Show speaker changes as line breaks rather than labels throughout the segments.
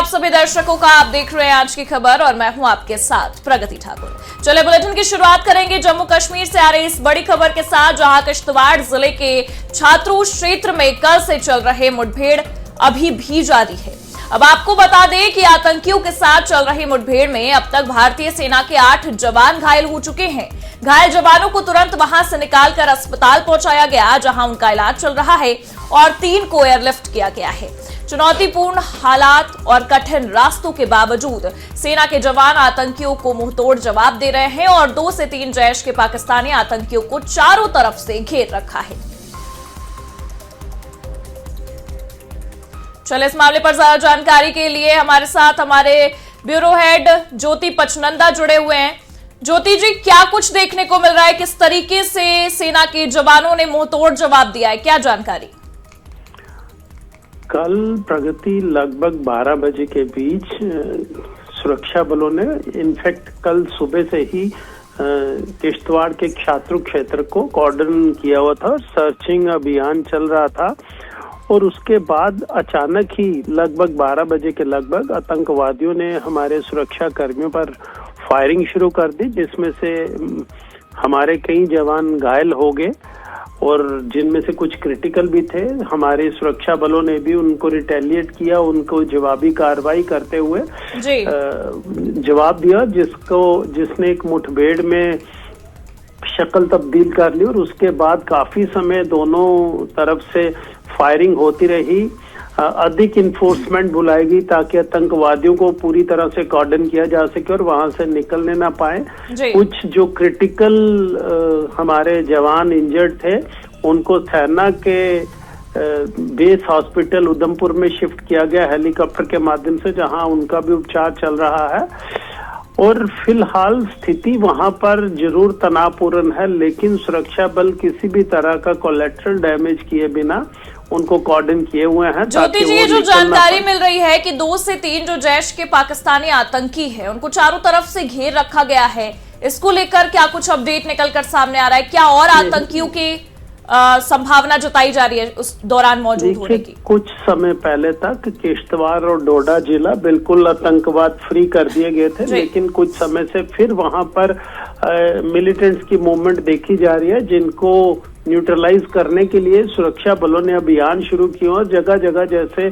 आप सभी दर्शकों का। आप देख रहे हैं आज की खबर और मैं हूं आपके साथ प्रगति ठाकुर। चलिए बुलेटिन की शुरुआत करेंगे जम्मू कश्मीर से आ रही इस बड़ी खबर के साथ, जहां किश्तवाड़ जिले के छात्रू क्षेत्र में कल से चल रहे मुठभेड़ अभी भी जारी है। अब आपको बता दें कि आतंकियों के साथ चल रही मुठभेड़ में अब तक भारतीय सेना के 8 जवान घायल हो चुके हैं। घायल जवानों को तुरंत वहां से निकालकर अस्पताल पहुंचाया गया, जहां उनका इलाज चल रहा है, और 3 को एयरलिफ्ट किया गया है। चुनौतीपूर्ण हालात और कठिन रास्तों के बावजूद सेना के जवान आतंकियों को मुंहतोड़ जवाब दे रहे हैं और 2 से 3 जैश के पाकिस्तानी आतंकियों को चारों तरफ से घेर रखा है। चलिए इस मामले पर ज्यादा जानकारी के लिए हमारे साथ हमारे ब्यूरो हेड ज्योति पचनंदा जुड़े हुए हैं। ज्योति जी, क्या कुछ देखने को मिल रहा है? किस तरीके से सेना के जवानों ने मुंहतोड़ जवाब दिया है, क्या जानकारी?
कल प्रगति लगभग 12 बजे के बीच सुरक्षा बलों ने इनफैक्ट कल सुबह से ही किश्तवाड़ के छात्रू क्षेत्र को कॉर्डन किया हुआ था, सर्चिंग अभियान चल रहा था। और उसके बाद अचानक ही लगभग 12 बजे के लगभग आतंकवादियों ने हमारे सुरक्षा कर्मियों पर फायरिंग शुरू कर दी, जिसमें से हमारे कई जवान घायल हो गए और जिनमें से कुछ क्रिटिकल भी थे। हमारे सुरक्षा बलों ने भी उनको रिटेलिएट किया, उनको जवाबी कार्रवाई करते हुए जवाब दिया, जिसने एक मुठभेड़ में शक्ल तब्दील कर ली। और उसके बाद काफी समय दोनों तरफ से फायरिंग होती रही। अधिक इन्फोर्समेंट बुलाई गई ताकि आतंकवादियों को पूरी तरह से कॉर्डन किया जा सके और वहां से निकलने ना पाए। कुछ जो क्रिटिकल हमारे जवान इंजर्ड थे, उनको थैना के बेस हॉस्पिटल उधमपुर में शिफ्ट किया गया हेलीकॉप्टर के माध्यम से, जहां उनका भी उपचार चल रहा है। और फिलहाल स्थिति वहां पर जरूर तनावपूर्ण है, लेकिन सुरक्षा बल किसी भी तरह का कोलेटरल डैमेज किए बिना उनको कॉर्डन किए हुए हैं।
ज्योति जी, ये जो जानकारी मिल रही है कि 2 से 3 जो जैश के पाकिस्तानी आतंकी हैं, उनको चारों तरफ से घेर रखा गया है, इसको लेकर क्या कुछ अपडेट निकलकर सामने आ रहा है? क्या और आतंकियों की संभावना जताई जा रही है उस दौरान मौजूद होने की?
कुछ समय पहले तक किश्तवाड़ और डोडा जिला बिल्कुल आतंकवाद फ्री कर दिए गए थे, लेकिन कुछ समय से फिर वहां पर मिलिटेंट्स की मूवमेंट देखी जा रही है, जिनको न्यूट्रलाइज करने के लिए सुरक्षा बलों ने अभियान शुरू किए और जगह जगह जैसे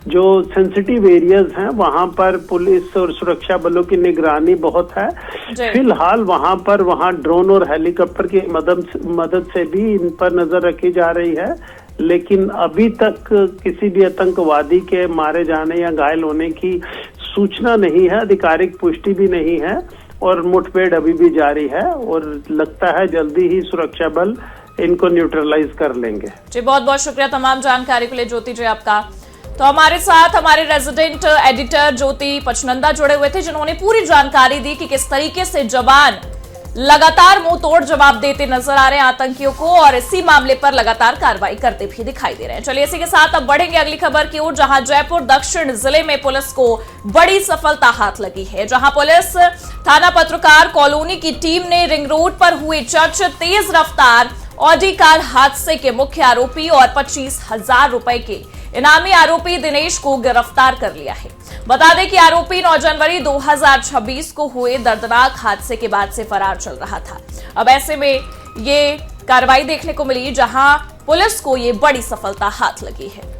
जो सेंसिटिव एरियाज हैं वहां पर पुलिस और सुरक्षा बलों की निगरानी बहुत है। फिलहाल वहां ड्रोन और हेलीकॉप्टर की मदद से भी इन पर नजर रखी जा रही है, लेकिन अभी तक किसी भी आतंकवादी के मारे जाने या घायल होने की सूचना नहीं है, आधिकारिक पुष्टि भी नहीं है और मुठभेड़ अभी भी जारी है और लगता है जल्दी ही सुरक्षा बल इनको न्यूट्रलाइज कर लेंगे।
जी, बहुत बहुत शुक्रिया तमाम जानकारी के लिए ज्योति जी आपका। तो हमारे साथ हमारे रेजिडेंट एडिटर ज्योति पचनंदा जुड़े हुए थे, जिन्होंने पूरी जानकारी दी कि किस तरीके से जवान लगातार मुंह तोड़ जवाब देते नजर आ रहे हैं आतंकियों को और इसी मामले पर लगातार कार्रवाई करते भी दिखाई दे रहे हैं। चलिए इसी के साथ अब बढ़ेंगे अगली खबर की ओर, जहां जयपुर दक्षिण जिले में पुलिस को बड़ी सफलता हाथ लगी है। जहां पुलिस थाना पत्रकार कॉलोनी की टीम ने रिंग रोड पर हुए चर्चित तेज रफ्तार ऑडी कार हादसे के मुख्य आरोपी और 25,000 रुपए के इनामी आरोपी दिनेश को गिरफ्तार कर लिया है। बता दें कि आरोपी 9 जनवरी 2026 को हुए दर्दनाक हादसे के बाद से फरार चल रहा था। अब ऐसे में ये कार्रवाई देखने को मिली, जहां पुलिस को ये बड़ी सफलता हाथ लगी है।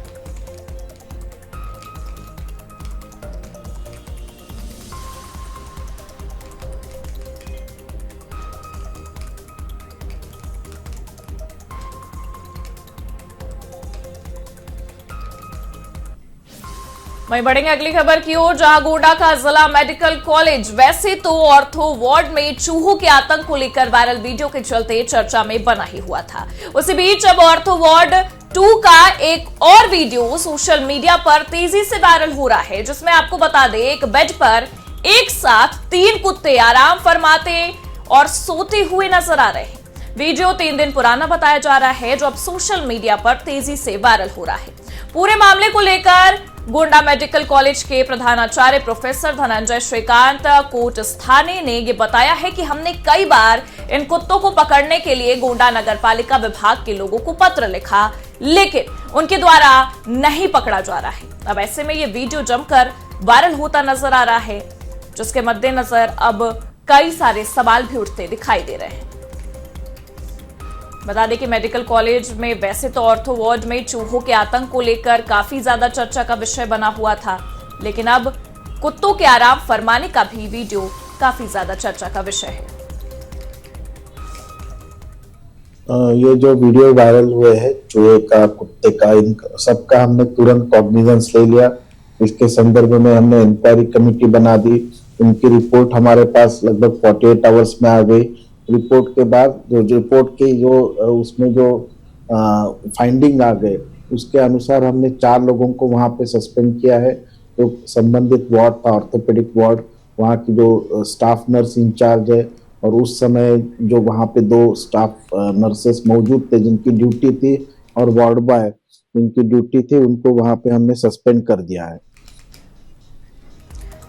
वहीं बढ़ेंगे अगली खबर की ओर, जहां गोंडा का जिला मेडिकल कॉलेज वैसे तो ऑर्थो वार्ड में चूहों के आतंक को लेकर वायरल वीडियो के चलते चर्चा में बना ही हुआ था। उसी बीच अब ऑर्थो वार्ड 2 का एक और वीडियो सोशल मीडिया पर तेजी से वायरल हो रहा है, जिसमें आपको बता दें एक बेड पर एक साथ 3 कुत्ते आराम फरमाते और सोते हुए नजर आ रहे हैं। वीडियो 3 दिन पुराना बताया जा रहा है, जो अब सोशल मीडिया पर तेजी से वायरल हो रहा है। पूरे मामले को लेकर गोंडा मेडिकल कॉलेज के प्रधानाचार्य प्रोफेसर धनंजय श्रीकांत कोट स्थानीय ने यह बताया है कि हमने कई बार इन कुत्तों को पकड़ने के लिए गोंडा नगरपालिका विभाग के लोगों को पत्र लिखा, लेकिन उनके द्वारा नहीं पकड़ा जा रहा है। अब ऐसे में ये वीडियो जमकर वायरल होता नजर आ रहा है, जिसके मद्देनजर अब कई सारे सवाल भी उठते दिखाई दे रहे हैं। बता दें कि मेडिकल कॉलेज में वैसे तो ऑर्थो वार्ड में चूहों के आतंक को लेकर काफी ज्यादा चर्चा का विषय बना हुआ था, लेकिन अब कुत्तों के आराम फरमाने का भी वीडियो काफी ज्यादा चर्चा का विषय है।
ये जो वीडियो वायरल हुए हैं चूहे का, कुत्ते का, इन सबका हमने तुरंत कॉग्निजेंस ले लिया। इसके संदर्भ में हमने इंक्वायरी कमेटी बना दी। उनकी रिपोर्ट हमारे पास लगभग 48 आवर्स में आ गई। रिपोर्ट के बाद जो रिपोर्ट की उसमें जो फाइंडिंग आ गए, उसके अनुसार हमने 4 लोगों को वहां पे सस्पेंड किया है। तो संबंधित वार्ड था ऑर्थोपेडिक वार्ड, वहाँ की जो स्टाफ नर्स इंचार्ज है और उस समय जो वहाँ पे 2 स्टाफ नर्सेस मौजूद थे जिनकी ड्यूटी थी, और वार्ड बॉय जिनकी ड्यूटी थी, उनको वहाँ पे हमने सस्पेंड कर दिया है।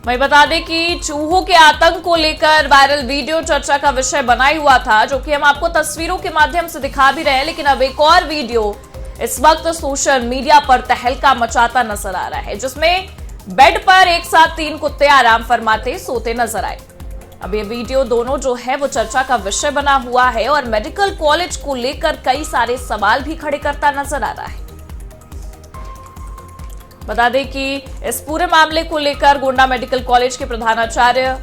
वही बता दें कि चूहों के आतंक को लेकर वायरल वीडियो चर्चा का विषय बना ही हुआ था, जो कि हम आपको तस्वीरों के माध्यम से दिखा भी रहे हैं। लेकिन अब एक और वीडियो इस वक्त सोशल मीडिया पर तहलका मचाता नजर आ रहा है, जिसमें बेड पर एक साथ 3 कुत्ते आराम फरमाते सोते नजर आए। अब ये वीडियो दोनों जो है वो चर्चा का विषय बना हुआ है और मेडिकल कॉलेज को लेकर कई सारे सवाल भी खड़े करता नजर आ रहा है। बता दें कि इस पूरे मामले को लेकर गोंडा मेडिकल कॉलेज के प्रधानाचार्य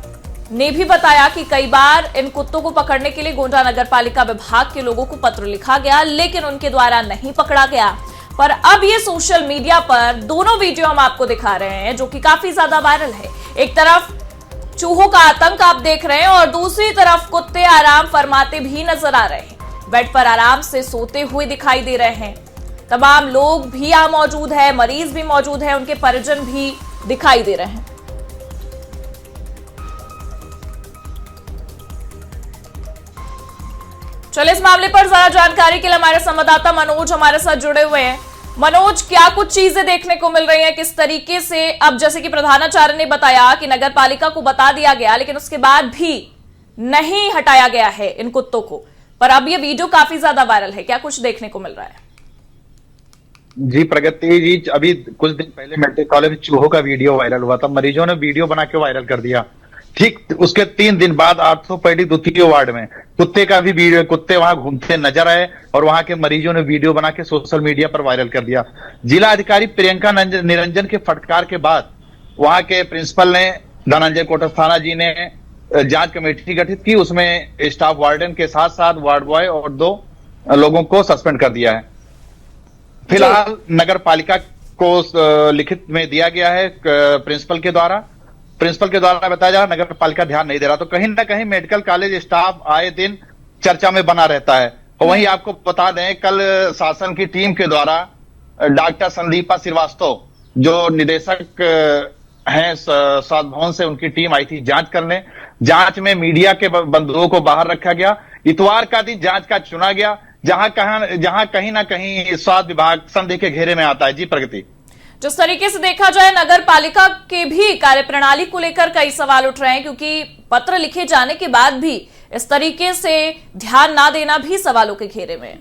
ने भी बताया कि कई बार इन कुत्तों को पकड़ने के लिए गोंडा नगर पालिका विभाग के लोगों को पत्र लिखा गया, लेकिन उनके द्वारा नहीं पकड़ा गया। पर अब ये सोशल मीडिया पर दोनों वीडियो हम आपको दिखा रहे हैं, जो कि काफी ज्यादा वायरल है। एक तरफ चूहों का आतंक आप देख रहे हैं और दूसरी तरफ कुत्ते आराम फरमाते भी नजर आ रहे हैं, बेड पर आराम से सोते हुए दिखाई दे रहे हैं। तमाम लोग भी यहां मौजूद है, मरीज भी मौजूद है, उनके परिजन भी दिखाई दे रहे हैं। चलिए इस मामले पर ज्यादा जानकारी के लिए हमारे संवाददाता मनोज हमारे साथ जुड़े हुए हैं। मनोज, क्या कुछ चीजें देखने को मिल रही हैं, किस तरीके से, अब जैसे कि प्रधानाचार्य ने बताया कि नगर पालिका को बता दिया गया, लेकिन उसके बाद भी नहीं हटाया गया है इन कुत्तों को, पर अब ये वीडियो काफी ज्यादा वायरल है, क्या कुछ देखने को मिल रहा है?
जी प्रगति जी, अभी कुछ दिन पहले मेडिकल कॉलेज में चूहों का वीडियो वायरल हुआ था। मरीजों ने वीडियो बना के वायरल कर दिया। ठीक उसके 3 दिन बाद ऑर्थोपेडिक 2 वार्ड में कुत्ते का भी वीडियो, कुत्ते वहां घूमते नजर आए और वहां के मरीजों ने वीडियो बना के सोशल मीडिया पर वायरल कर दिया। जिला अधिकारी प्रियंका निरंजन के फटकार के बाद वहां के प्रिंसिपल ने, धनंजय कोटस्थाना जी ने जांच कमेटी गठित की। उसमें स्टाफ वार्डन के साथ साथ वार्ड बॉय और 2 लोगों को सस्पेंड कर दिया है। फिलहाल नगर पालिका को लिखित में दिया गया है प्रिंसिपल के द्वारा बताया जा रहा नगर पालिका ध्यान नहीं दे रहा। तो कहीं ना कहीं मेडिकल कॉलेज स्टाफ आए दिन चर्चा में बना रहता है। और वहीं आपको बता दें, कल शासन की टीम के द्वारा डॉक्टर संदीपा श्रीवास्तव जो निदेशक हैं स्वास्थ्य भवन से, उनकी टीम आई थी जांच करने। जांच में मीडिया के बंधुओं को बाहर रखा गया। इतवार का दिन जांच का चुना गया, जहां कहीं ना कहीं स्वास्थ्य विभाग संदेह के घेरे में आता है। जी प्रगति,
जिस तरीके से देखा जाए नगर पालिका के भी कार्यप्रणाली को लेकर कई सवाल उठ रहे हैं, क्योंकि पत्र लिखे जाने के बाद भी इस तरीके से ध्यान ना देना भी सवालों के घेरे में।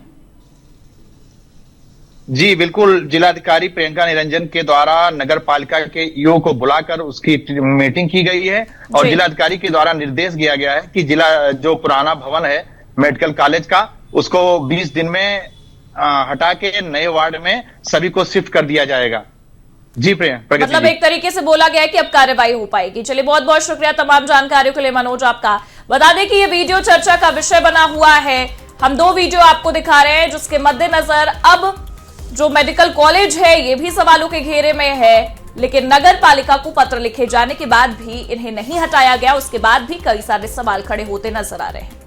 जी बिल्कुल, जिलाधिकारी प्रियंका निरंजन के द्वारा नगर पालिका के ईओ को बुलाकर उसकी मीटिंग की गई है और जिलाधिकारी के द्वारा निर्देश दिया गया है कि जिला जो पुराना भवन है मेडिकल कॉलेज का, उसको 20 दिन में हटा के नए वार्ड में सभी को शिफ्ट कर दिया जाएगा। जी प्रगति,
मतलब एक तरीके से बोला गया है कि अब कार्रवाई हो पाएगी। चलिए बहुत बहुत शुक्रिया तमाम जानकारियों के लिए मनोज आपका। बता दें कि ये वीडियो चर्चा का विषय बना हुआ है। हम 2 वीडियो आपको दिखा रहे हैं, जिसके मद्देनजर अब जो मेडिकल कॉलेज है ये भी सवालों के घेरे में है, लेकिन नगर पालिका को पत्र लिखे जाने के बाद भी इन्हें नहीं हटाया गया। उसके बाद भी कई सारे सवाल खड़े होते नजर आ रहे हैं।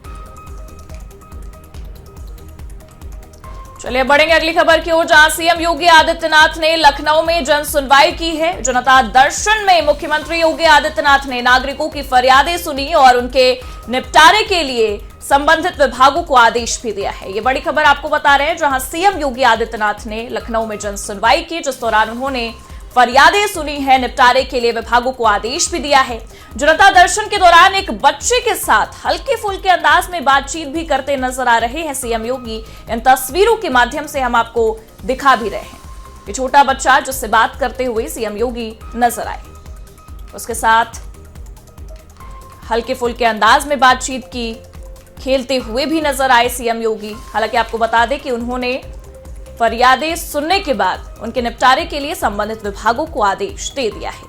चलिए बढ़ेंगे अगली खबर की ओर, जहां सीएम योगी आदित्यनाथ ने लखनऊ में जन सुनवाई की है। जनता दर्शन में मुख्यमंत्री योगी आदित्यनाथ ने नागरिकों की फरियादें सुनी और उनके निपटारे के लिए संबंधित विभागों को आदेश भी दिया है। ये बड़ी खबर आपको बता रहे हैं, जहां सीएम योगी आदित्यनाथ ने लखनऊ में जन सुनवाई की, जिस दौरान उन्होंने फरियादें सुनी है, निपटारे के लिए विभागों को आदेश भी दिया है। जनता दर्शन के दौरान एक बच्चे के साथ हल्के फुल्के अंदाज में बातचीत भी करते नजर आ रहे हैं सीएम योगी। इन तस्वीरों के माध्यम से हम आपको दिखा भी रहे हैं। ये छोटा बच्चा जिससे बात करते हुए सीएम योगी नजर आए। उसके साथ हल्के फुल्के अंदाज में बातचीत की, खेलते हुए भी नजर आए सीएम योगी। हालांकि आपको बता दें कि उन्होंने फरियादें सुनने के बाद उनके निपटारे के लिए संबंधित विभागों को आदेश दे दिया है।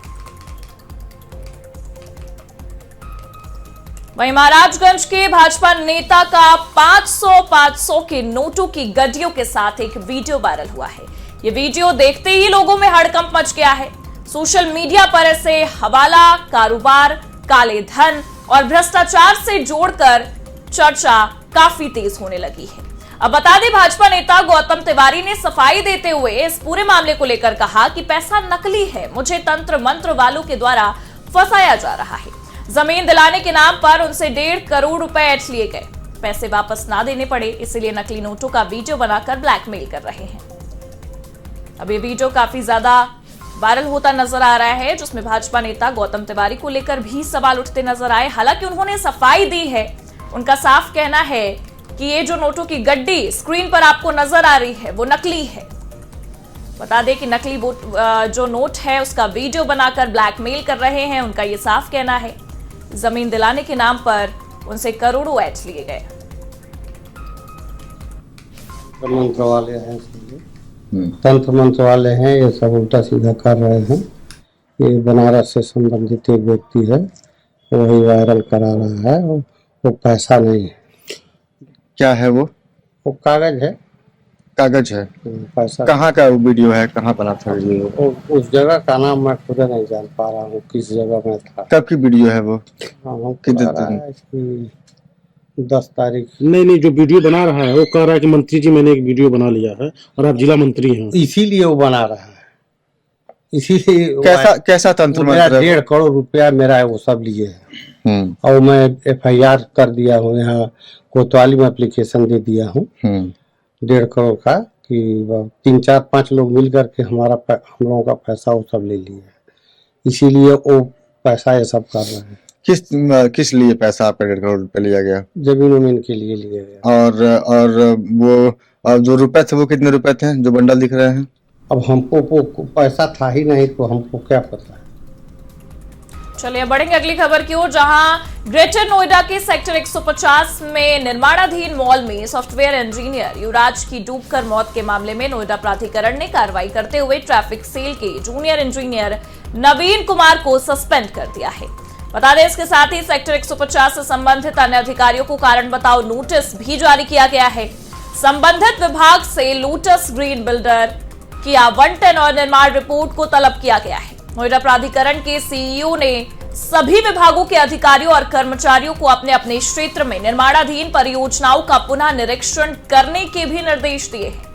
वहीं महाराजगंज के भाजपा नेता का 500 के नोटों की गड्डियों के साथ एक वीडियो वायरल हुआ है। ये वीडियो देखते ही लोगों में हड़कंप मच गया है। सोशल मीडिया पर ऐसे हवाला कारोबार, काले धन और भ्रष्टाचार से जोड़कर चर्चा काफी तेज होने लगी है। अब बता दें, भाजपा नेता गौतम तिवारी ने सफाई देते हुए इस पूरे मामले को लेकर कहा कि पैसा नकली है, मुझे तंत्र मंत्र वालों के द्वारा फंसाया जा रहा है। जमीन दिलाने के नाम पर उनसे 1.5 करोड़ रुपए ऐंठ लिए गए, पैसे वापस ना देने पड़े, इसलिए नकली नोटों का वीडियो बनाकर ब्लैकमेल कर रहे हैं। अब ये वीडियो काफी ज्यादा वायरल होता नजर आ रहा है, जिसमें भाजपा नेता गौतम तिवारी को लेकर भी सवाल उठते नजर आए। हालांकि उन्होंने सफाई दी है। उनका साफ कहना है कि ये जो नोटों की गड्डी स्क्रीन पर आपको नजर आ रही है वो नकली है। बता दें कि नकली जो नोट है उसका वीडियो बनाकर ब्लैकमेल कर रहे हैं। उनका ये साफ कहना है जमीन दिलाने के नाम पर उनसे करोड़ों ऐंठ लिए गए।
मंत्र वाले हैं, तंत्र मंत्र वाले हैं, ये सब उल्टा सीधा कर रहे हैं। ये बनारस से संबंधित एक व्यक्ति है, वही वायरल करा रहा है। वो पैसा नहीं है।
क्या है वो
कागज है।
कागज है।
पैसा
कहाँ का वो वीडियो है, कहाँ बना था वीडियो?
उस जगह का नाम मैं खुद नहीं जान पा रहा हूँ, किस जगह में था।
कब की वीडियो है वो?
कितने दिन? 10 तारीख।
नहीं, जो वीडियो बना रहा है वो कह रहा है कि मंत्री जी मैंने एक वीडियो बना लिया है और आप जिला मंत्री हैं,
इसीलिए वो बना रहा है। इसीलिए
कैसा तंत्र मंत्र?
1.5 करोड़ रुपया मेरा है, वो सब लिए है। और मैं FIR कर दिया हूँ, यहाँ कोतवाली में एप्लीकेशन दे दिया हूँ 1.5 करोड़ का, कि 3, 4, 5 लोग मिल करके हम लोगों का पैसा वो सब ले लिए। इसीलिए वो पैसा ये सब कर रहे हैं।
किस लिए पैसा आपका 1.5 करोड़ रुपए लिया गया?
जमीन उमीन के लिए लिया गया।
और वो जो रुपए थे वो कितने रुपए थे जो बंडल दिख रहे हैं?
अब हमको पैसा था ही नहीं तो हमको क्या पता है।
चलिए बढ़ेंगे अगली खबर की ओर, जहां ग्रेटर नोएडा के सेक्टर 150 में निर्माणाधीन मॉल में सॉफ्टवेयर इंजीनियर युवराज की डूबकर मौत के मामले में नोएडा प्राधिकरण ने कार्रवाई करते हुए ट्रैफिक सेल के जूनियर इंजीनियर नवीन कुमार को सस्पेंड कर दिया है। बता दें, इसके साथ ही सेक्टर 150 से संबंधित अन्य अधिकारियों को कारण बताओ नोटिस भी जारी किया गया है। संबंधित विभाग से लोटस ग्रीन बिल्डर की आवंटन और निर्माण रिपोर्ट को तलब किया गया है। नोएडा प्राधिकरण के सीईओ ने सभी विभागों के अधिकारियों और कर्मचारियों को अपने अपने क्षेत्र में निर्माणाधीन परियोजनाओं का पुनः निरीक्षण करने के भी निर्देश दिए हैं।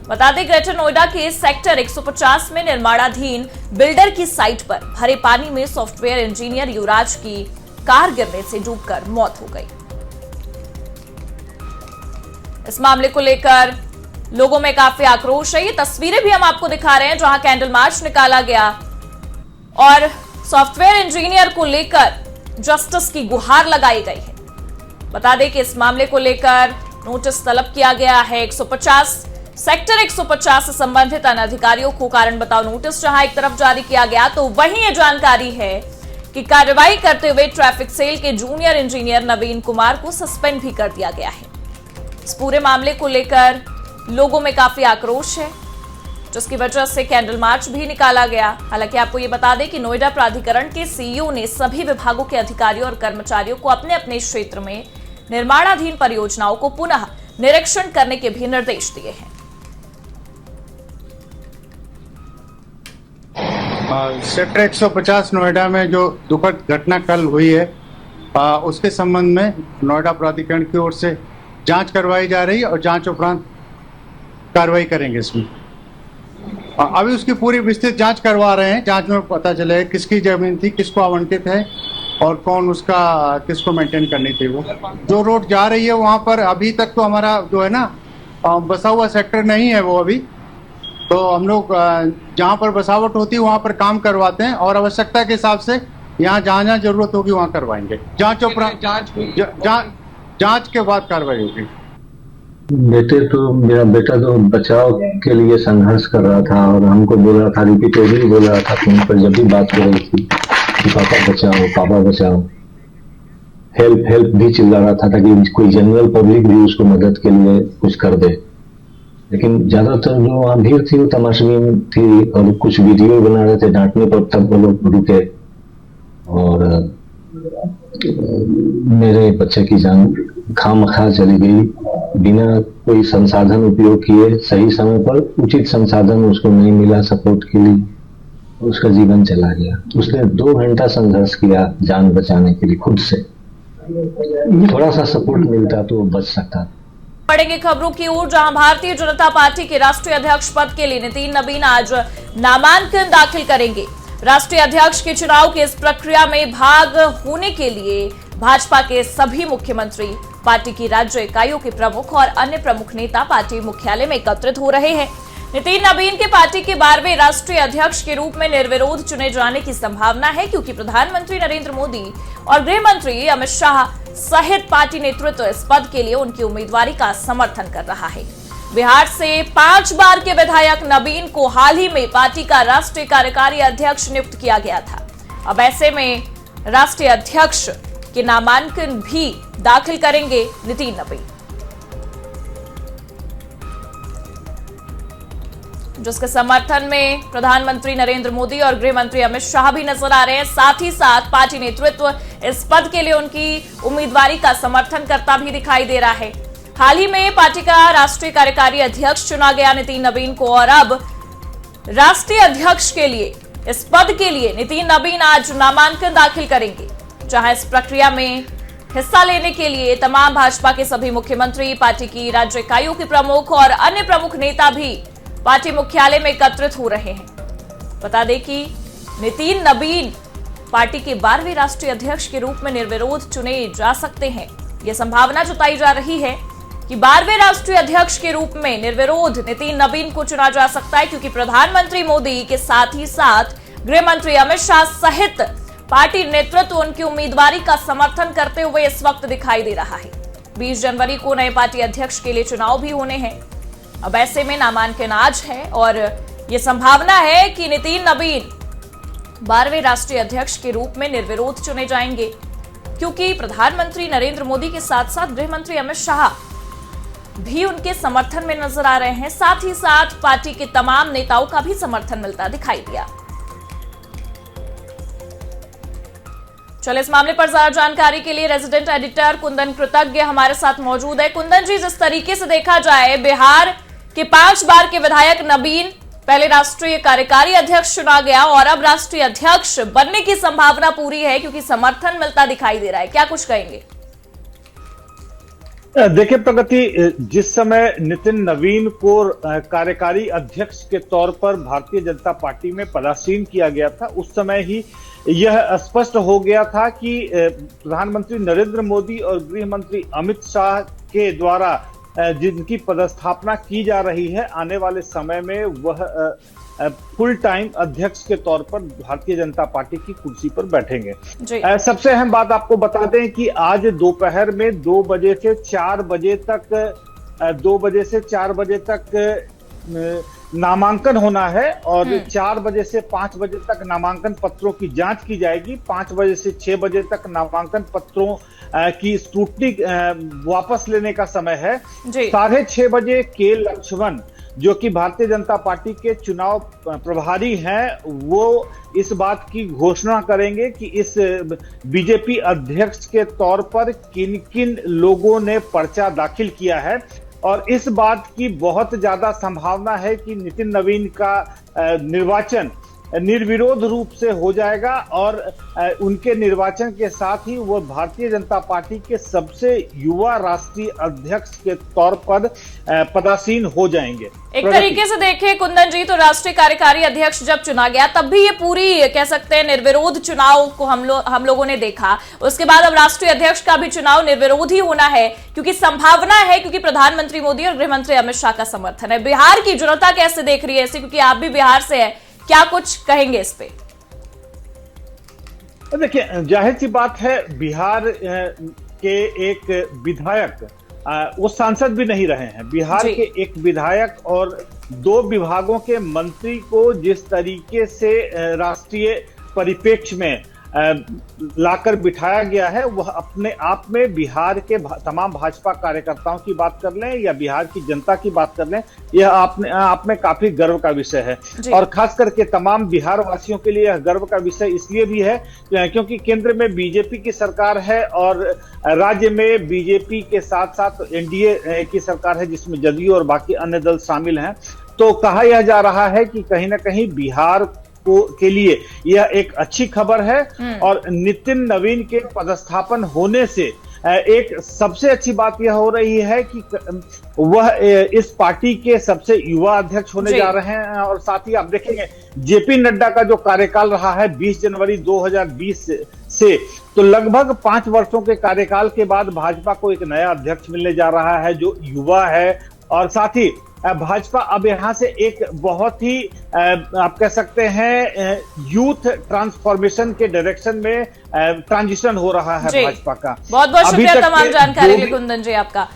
बता दें, ग्रेटर नोएडा के सेक्टर 150 में निर्माणाधीन बिल्डर की साइट पर भरे पानी में सॉफ्टवेयर इंजीनियर युवराज की कार गिरने से डूबकर मौत हो गई। इस मामले को लेकर लोगों में काफी आक्रोश है। ये तस्वीरें भी हम आपको दिखा रहे हैं जहां कैंडल मार्च निकाला गया और सॉफ्टवेयर इंजीनियर को लेकर जस्टिस की गुहार लगाई गई है। बता दें कि इस मामले को लेकर नोटिस तलब किया गया है। सेक्टर 150 से संबंधित अन्य अधिकारियों को कारण बताओ नोटिस जहां एक तरफ जारी किया गया, तो वहीं ये जानकारी है कि कार्रवाई करते हुए ट्रैफिक सेल के जूनियर इंजीनियर नवीन कुमार को सस्पेंड भी कर दिया गया है। इस पूरे मामले को लेकर लोगों में काफी आक्रोश है, जिसकी वजह से कैंडल मार्च भी निकाला गया। हालांकि आपको ये बता दें कि नोएडा प्राधिकरण के सीईओ ने सभी विभागों के अधिकारियों और कर्मचारियों को अपने अपने क्षेत्र में निर्माणाधीन परियोजनाओं को पुनः निरीक्षण करने के भी निर्देश दिए हैं।
सेक्टर 150 नोएडा में जो दुखद घटना कल हुई है, उसके संबंध में नोएडा प्राधिकरण की ओर से जांच करवाई जा रही है और जांच उपरांत कार्रवाई करेंगे इसमें। अभी उसकी पूरी विस्तृत जांच करवा रहे हैं। जांच में पता चले किसकी जमीन थी, किसको आवंटित है और कौन उसका किसको मेंटेन करनी थी। वो जो रोड जा रही है वहां पर अभी तक तो हमारा जो है ना बसा हुआ सेक्टर नहीं है वो अभी, तो हम लोग जहाँ पर बसावट होती है वहाँ पर काम करवाते हैं और आवश्यकता के हिसाब से यहाँ जहाँ जरूरत होगी वहाँ करवाएंगे। जांच उपरांत जांच के बाद कार्रवाई होगी।
मेरा बेटा तो बचाव के लिए संघर्ष कर रहा था और हमको बोल रहा था, रिपीटेडली बोल रहा था फोन पर जब भी बात हो रही थी कि पापा बचाओ, पापा बचाओ। हेल्प हेल्प भी चिल्ला रहा था ताकि कोई जनरल पब्लिक भी उसको मदद के लिए कुछ कर दे। लेकिन ज्यादातर जो वहां भीड़ थी वो तमाशबीन थी और कुछ वीडियो बना रहे थे, डांटने पर तब वो लोग रुके और मेरे बच्चे की जान खामखा चली गई बिना कोई संसाधन उपयोग किए। सही समय पर उचित संसाधन उसको नहीं मिला सपोर्ट के लिए, उसका जीवन चला गया। उसने 2 घंटा संघर्ष किया जान बचाने के लिए खुद से। थोड़ा सा सपोर्ट मिलता तो वो बच सकता।
बढ़ेंगे खबरों की ओर, जहां भारतीय जनता पार्टी के राष्ट्रीय अध्यक्ष पद के लिए नितिन नवीन आज नामांकन दाखिल करेंगे। राष्ट्रीय अध्यक्ष के चुनाव की इस प्रक्रिया में भाग होने के लिए भाजपा के सभी मुख्यमंत्री, पार्टी की राज्य इकाइयों के प्रमुख और अन्य प्रमुख नेता पार्टी मुख्यालय में एकत्रित हो रहे हैं। नितिन नवीन के पार्टी के 12वें राष्ट्रीय अध्यक्ष के रूप में निर्विरोध चुने जाने की संभावना है, क्योंकि प्रधानमंत्री नरेंद्र मोदी और गृह मंत्री अमित शाह सहित पार्टी नेतृत्व इस पद के लिए उनकी उम्मीदवारी का समर्थन कर रहा है। बिहार से 5 बार के विधायक नवीन को हाल ही में पार्टी का राष्ट्रीय कार्यकारी अध्यक्ष नियुक्त किया गया था। अब ऐसे में राष्ट्रीय अध्यक्ष के नामांकन भी दाखिल करेंगे नितिन नवीन, जिसके समर्थन में प्रधानमंत्री नरेंद्र मोदी और गृह मंत्री अमित शाह भी नजर आ रहे हैं। साथ ही साथ पार्टी नेतृत्व इस पद के लिए उनकी उम्मीदवारी का समर्थन करता भी दिखाई दे रहा है। हाल ही में पार्टी का राष्ट्रीय कार्यकारी अध्यक्ष चुना गया नितिन नवीन को, और अब राष्ट्रीय अध्यक्ष के लिए इस पद के लिए नितिन नवीन आज नामांकन दाखिल करेंगे, जहां इस प्रक्रिया में हिस्सा लेने के लिए तमाम भाजपा के सभी मुख्यमंत्री, पार्टी की राज्य इकाइयों के प्रमुख और अन्य प्रमुख नेता भी पार्टी मुख्यालय में एकत्रित हो रहे हैं। बता दें कि नितिन नवीन पार्टी के 12वें राष्ट्रीय अध्यक्ष के रूप में निर्विरोध चुने जा सकते हैं। यह संभावना जताई जा रही है कि 12वें राष्ट्रीय अध्यक्ष के रूप में निर्विरोध नितिन नवीन को चुना जा सकता है, क्योंकि प्रधानमंत्री मोदी के साथ ही साथ गृह मंत्री अमित शाह सहित पार्टी नेतृत्व उनकी उम्मीदवारी का समर्थन करते हुए इस वक्त दिखाई दे रहा है। 20 जनवरी को नए पार्टी अध्यक्ष के लिए चुनाव भी होने हैं। अब ऐसे में नामांकन आज है और यह संभावना है कि नितिन नवीन 12वें राष्ट्रीय अध्यक्ष के रूप में निर्विरोध चुने जाएंगे, क्योंकि प्रधानमंत्री नरेंद्र मोदी के साथ साथ गृह मंत्री अमित शाह भी उनके समर्थन में नजर आ रहे हैं। साथ ही साथ पार्टी के तमाम नेताओं का भी समर्थन मिलता दिखाई दिया। चलिए, इस मामले पर ज्यादा जानकारी के लिए रेजिडेंट एडिटर कुंदन कृतज्ञ हमारे साथ मौजूद है। कुंदन जी, जिस तरीके से देखा जाए, बिहार के 5 बार के विधायक नवीन पहले राष्ट्रीय कार्यकारी अध्यक्ष चुना गया और अब राष्ट्रीय अध्यक्ष बनने की संभावना पूरी है, क्योंकि समर्थन मिलता दिखाई दे रहा है। क्या कुछ कहेंगे?
देखिए प्रगति, जिस समय नितिन नवीन को कार्यकारी अध्यक्ष के तौर पर भारतीय जनता पार्टी में पदासीन किया गया था, उस समय ही यह स्पष्ट हो गया था कि प्रधानमंत्री नरेंद्र मोदी और गृह मंत्री अमित शाह के द्वारा जिनकी पदस्थापना की जा रही है, आने वाले समय में वह फुल टाइम अध्यक्ष के तौर पर भारतीय जनता पार्टी की कुर्सी पर बैठेंगे। सबसे अहम बात आपको बता दें कि आज दोपहर में 2 बजे से 4 बजे तक नामांकन होना है और 4 बजे से 5 बजे तक नामांकन पत्रों की जांच की जाएगी। 5 बजे से 6 बजे तक नामांकन पत्रों की स्क्रूटनी वापस लेने का समय है। 6:30 बजे के लक्ष्मण, जो कि भारतीय जनता पार्टी के चुनाव प्रभारी हैं, वो इस बात की घोषणा करेंगे कि इस बीजेपी अध्यक्ष के तौर पर किन किन लोगों ने पर्चा दाखिल किया है। और इस बात की बहुत ज्यादा संभावना है कि नितिन नवीन का निर्वाचन निर्विरोध रूप से हो जाएगा और उनके निर्वाचन के साथ ही वो भारतीय जनता पार्टी के सबसे युवा राष्ट्रीय अध्यक्ष के तौर पर पदासीन हो जाएंगे।
एक तरीके से देखें कुंदन जी, तो राष्ट्रीय कार्यकारी अध्यक्ष जब चुना गया तब भी ये पूरी कह सकते हैं निर्विरोध चुनाव को हम लोगों ने देखा। उसके बाद अब राष्ट्रीय अध्यक्ष का भी चुनाव निर्विरोध ही होना है, क्योंकि संभावना है, क्योंकि प्रधानमंत्री मोदी और गृह मंत्री अमित शाह का समर्थन है। बिहार की जनता कैसे देख रही है इसे, क्योंकि आप भी बिहार से है, क्या कुछ कहेंगे इस पे?
देखिए, जाहिर सी बात है, बिहार के एक विधायक, वो सांसद भी नहीं रहे हैं, बिहार के एक विधायक और 2 विभागों के मंत्री को जिस तरीके से राष्ट्रीय परिप्रेक्ष्य में लाकर बिठाया गया है, वह अपने आप में बिहार के तमाम भाजपा कार्यकर्ताओं की बात कर लें या बिहार की जनता की बात कर लें, यह अपने आप में काफी गर्व का विषय है। और खास करके तमाम बिहार वासियों के लिए यह गर्व का विषय इसलिए भी है क्योंकि केंद्र में बीजेपी की सरकार है और राज्य में बीजेपी के साथ साथ एनडीए की सरकार है, जिसमें जदयू और बाकी अन्य दल शामिल हैं। तो कहा यह जा रहा है कि कहीं ना कहीं बिहार के लिए यह एक अच्छी खबर है और नितिन नवीन के पदस्थापन होने से एक सबसे अच्छी बात यह हो रही है कि वह इस पार्टी के सबसे युवा अध्यक्ष होने जा रहे हैं। और साथ ही आप देखेंगे जेपी नड्डा का जो कार्यकाल रहा है 20 जनवरी 2020 से, तो लगभग 5 वर्षों के कार्यकाल के बाद भाजपा को एक नया अध्यक्ष मिलने जा रहा है जो युवा है। और साथ ही भाजपा अब यहां से एक बहुत ही आप कह सकते हैं यूथ ट्रांसफॉर्मेशन के डायरेक्शन में ट्रांजिशन हो रहा है भाजपा का।
बहुत बहुत शुक्रिया तमाम जानकारी के लिए कुंदन जी आपका।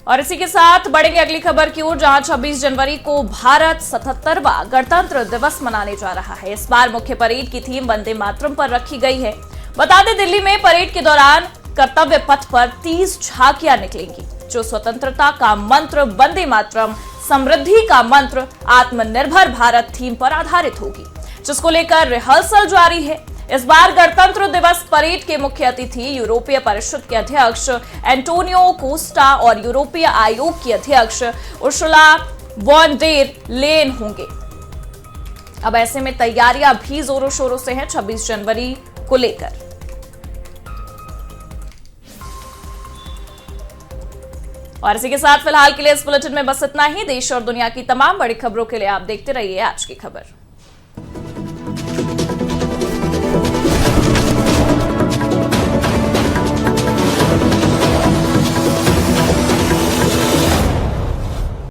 और इसी के साथ बढ़ेंगे अगली खबर की ओर, जहां 26 जनवरी को भारत 77वां गणतंत्र दिवस मनाने जा रहा है। इस बार मुख्य परेड की थीम वंदे मातरम पर रखी गई है। बता दें, दिल्ली में परेड के दौरान कर्तव्य पथ पर 30 झांकियां निकलेंगी, जो स्वतंत्रता का मंत्र वंदे मातरम, समृद्धि का मंत्र आत्मनिर्भर भारत थीम पर आधारित होगी, जिसको लेकर रिहर्सल जारी है। इस बार गणतंत्र दिवस परेड के मुख्य अतिथि यूरोपीय परिषद के अध्यक्ष एंटोनियो कोस्टा और यूरोपीय आयोग की अध्यक्ष उर्सुला वॉन डेर लेन होंगे। अब ऐसे में तैयारियां भी जोरों शोरों से हैं 26 जनवरी को लेकर। और इसी के साथ फिलहाल के लिए इस बुलेटिन में बस इतना ही। देश और दुनिया की तमाम बड़ी खबरों के लिए आप देखते रहिए आज की खबर।